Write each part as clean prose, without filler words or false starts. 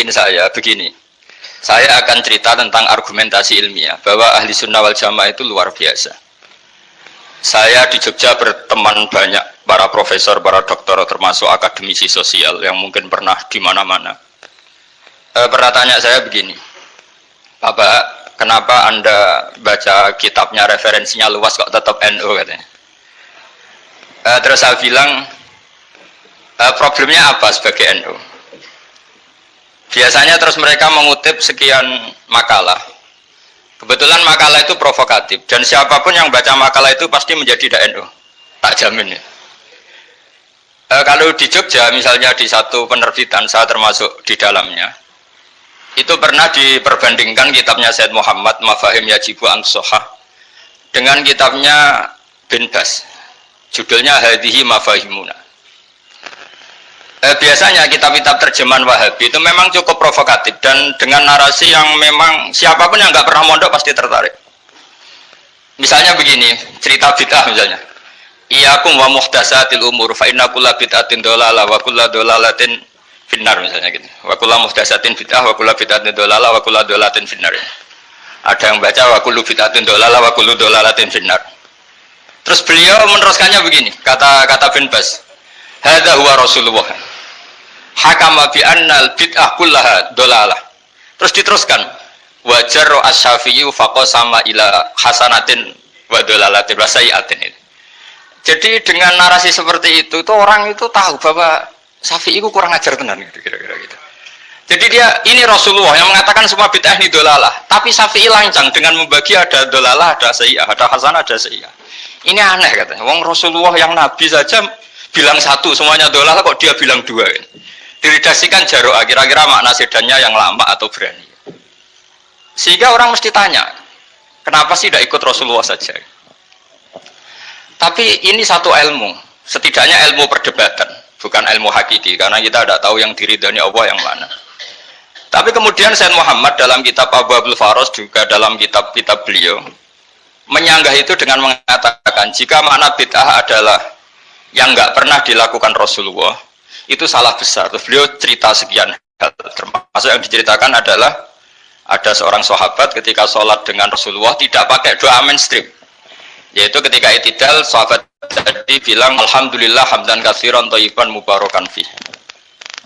bikin saya begini. Saya akan cerita tentang argumentasi ilmiah bahwa ahli sunnah wal jamaah itu luar biasa. Saya di Jogja berteman banyak para profesor, para doktor, termasuk akademisi sosial yang mungkin pernah di mana-mana. Pernah tanya saya begini, Bapak, kenapa Anda baca kitabnya referensinya luas kok tetap NU katanya. Terus saya bilang, problemnya apa sebagai NU? Biasanya terus mereka mengutip sekian makalah. Kebetulan makalah itu provokatif dan siapapun yang baca makalah itu pasti menjadi NU, tak jamin ya. Kalau di Jogja misalnya di satu penerbitan saya termasuk di dalamnya, itu pernah diperbandingkan kitabnya Said Muhammad Mafahim Yajibu An-Sohah dengan kitabnya Bin Bas, judulnya Hadihi Mafahimuna. Biasanya kitab-kitab terjemahan Wahabi itu memang cukup provokatif dan dengan narasi yang memang siapapun yang nggak pernah mondok pasti tertarik. Misalnya begini, cerita bid'ah misalnya. Iyyakum wa muhdatsatil umur fa inna kulla bid'atin dhalalah wa kulla dhalalatin finnar misalnya gitu. Wa kullu muhdatsatin bid'ah wa kullu bid'atin dhalalah wa kullu dhalalatin finnar. Ada yang baca wa kullu bid'atin dhalalah wa kullu dhalalatin finnar. Terus beliau meneruskannya begini, kata Bin Bas. Hadza huwa Rasulullah. Hakama bi annal bid'ah kullaha dhalalah. Terus diteruskan wajar asy-Syafi'i faqasama ila hasanatin wa dhalalatin wa sayyi'atin. Jadi dengan narasi seperti itu tuh orang itu tahu bahwa Syafi'i itu kurang ajar tenan gitu kira-kira gitu. Jadi dia ini Rasulullah yang mengatakan semua bid'ah ini dhalalah, tapi Syafi'i lancang dengan membagi ada dhalalah, ada sayyi'ah, ada hasanah, ada sayyi'ah. Ini aneh katanya. Wong Rasulullah yang nabi saja bilang satu semuanya dhalalah kok dia bilang dua kan? Diredaksikan jaro'ah, kira-kira makna sedannya yang lama atau berani. Sehingga orang mesti tanya, kenapa sih tidak ikut Rasulullah saja? Tapi ini satu ilmu, setidaknya ilmu perdebatan, bukan ilmu hakiki, karena kita tidak tahu yang diridhani Allah yang mana. Tapi kemudian Said Muhammad dalam kitab Abu Abdul Faros, juga dalam kitab-kitab beliau, menyanggah itu dengan mengatakan, jika makna bid'ah adalah yang nggak pernah dilakukan Rasulullah, itu salah besar. Terus beliau cerita sekian hal, termasuk yang diceritakan adalah ada seorang sahabat ketika sholat dengan Rasulullah tidak pakai doa mainstream, yaitu ketika i'tidal sahabat tadi bilang alhamdulillah hamdan katsiran thayyiban mubarakan fi.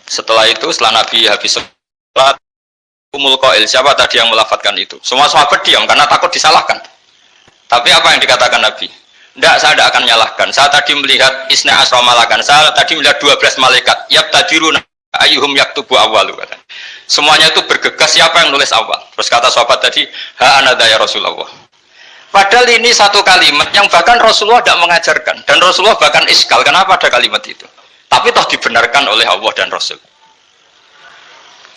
Setelah itu setelah Nabi habis sholat umul qail, siapa tadi yang melafadzkan itu? Semua sahabat diam karena takut disalahkan. Tapi apa yang dikatakan Nabi? Tidak, saya tidak akan menyalahkan. Saya tadi melihat isna asra malakan. Saya tadi melihat 12 malaikat. Yabtadiruna ayyuhum yaktubu awwalu. Semuanya itu bergegas siapa yang nulis awal. Terus kata sahabat tadi, ha anada ya Rasulullah. Padahal ini satu kalimat yang bahkan Rasulullah tidak mengajarkan. Dan Rasulullah bahkan iskal. Kenapa ada kalimat itu? Tapi toh dibenarkan oleh Allah dan Rasul.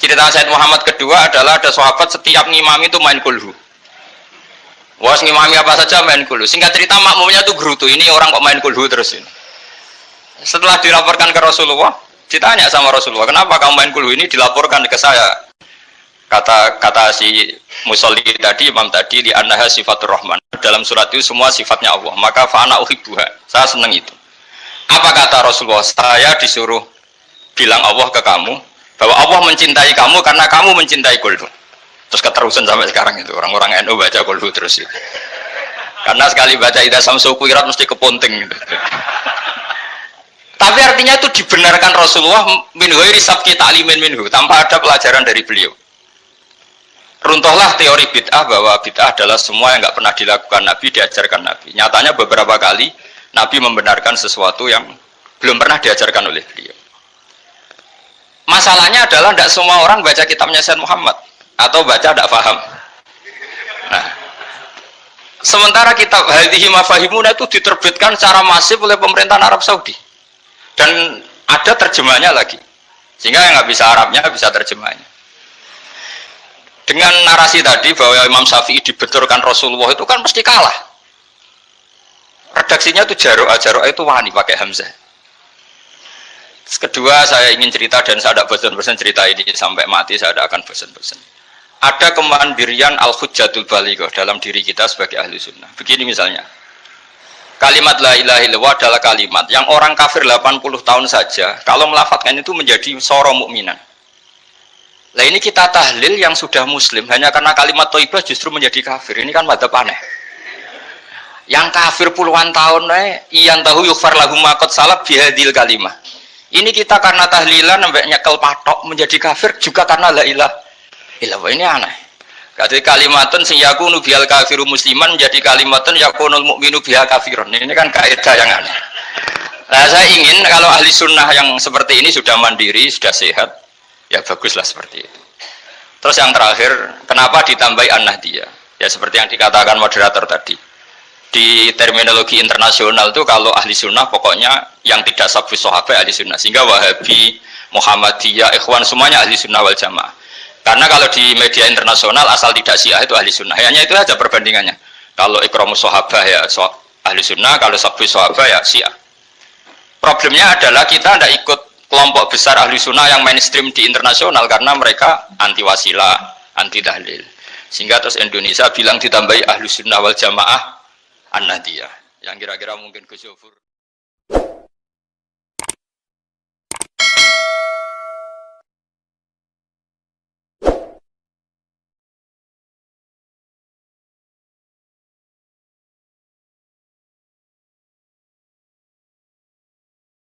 Cerita Said Muhammad kedua adalah ada sahabat setiap ngimami itu main kulhu. Wah, ngimami apa saja main kulhu. Singkat cerita makmumnya tuh gerutu. Ini orang kok main kulhu terus ini. Setelah dilaporkan ke Rasulullah, ditanya sama Rasulullah, kenapa kamu main kulhu ini? Dilaporkan ke saya. Kata si musolli tadi, imam tadi, li annaha sifatur rahman. Dalam surat itu semua sifatnya Allah. Maka fa'ana uhibbuha. Saya senang itu. Apa kata Rasulullah? Saya disuruh bilang Allah ke kamu bahwa Allah mencintai kamu karena kamu mencintai kulhu. Terus keterusan sampai sekarang itu orang-orang NU baca kulhu terus itu. Karena sekali baca idza samsu kuwirat mesti keponting gitu. Tapi artinya itu dibenarkan Rasulullah min ghairi sabqi ta'limin minhu, tanpa ada pelajaran dari beliau. Runtuhlah teori bid'ah bahwa bid'ah adalah semua yang nggak pernah dilakukan Nabi diajarkan Nabi. Nyatanya beberapa kali Nabi membenarkan sesuatu yang belum pernah diajarkan oleh beliau. Masalahnya adalah tidak semua orang baca kitabnya Said Muhammad atau baca tidak paham. Nah, sementara kitab Hadihi Mafahimuna itu diterbitkan secara masif oleh pemerintahan Arab Saudi dan ada terjemahnya lagi, sehingga yang nggak bisa Arabnya bisa terjemahnya. Dengan narasi tadi bahwa Imam Syafi'i dibenturkan Rasulullah itu kan mesti kalah. Redaksinya itu jaro'ah itu wani pakai hamzah. Kedua, saya ingin cerita dan saya tidak bosan-bosan cerita ini sampai mati, saya tidak akan bosan-bosan. Ada kemandirian al-hujjatul balighah dalam diri kita sebagai ahli sunnah. Begini misalnya, kalimat la ilaha illallah adalah kalimat yang orang kafir 80 tahun saja kalau melafadzkan itu menjadi soro mukminan. Lah ini kita tahlil yang sudah muslim hanya karena kalimat thayyibah justru menjadi kafir. Ini kan madzhab aneh. Yang kafir puluhan tahun iyan tahu yufar lahum maqad salab bihadil kalimah. Ini kita karena tahlilan sampai nyekel patok menjadi kafir juga karena la ilaha illallah. Ini aneh. Kata kalimatun sing yakunu bihal kafiru musliman menjadi kalimatun yakunul mukminu biha kafirun. Ini kan kaidah yang aneh. Nah, saya ingin kalau ahli sunnah yang seperti ini sudah mandiri, sudah sehat, ya baguslah seperti itu. Terus yang terakhir, kenapa ditambahi an-nahdiyah? Ya seperti yang dikatakan moderator tadi. Di terminologi internasional itu kalau ahli sunnah pokoknya yang tidak sahabat sahabat ahli sunnah. Sehingga Wahabi, Muhammadiyah, Ikhwan semuanya ahli sunnah wal jamaah. Karena kalau di media internasional asal tidak syiah itu ahli sunnah. Hanya itu saja perbandingannya. Kalau ikramus sahabat ya ahli sunnah, kalau sahabat sahabat ya syiah. Problemnya adalah kita tidak ikut kelompok besar ahli sunnah yang mainstream di internasional karena mereka anti wasilah, anti tahlil. Sehingga terus Indonesia bilang ditambahi ahli sunnah wal jamaah an-nahdiyah. Yang kira-kira mungkin Gus Yofur.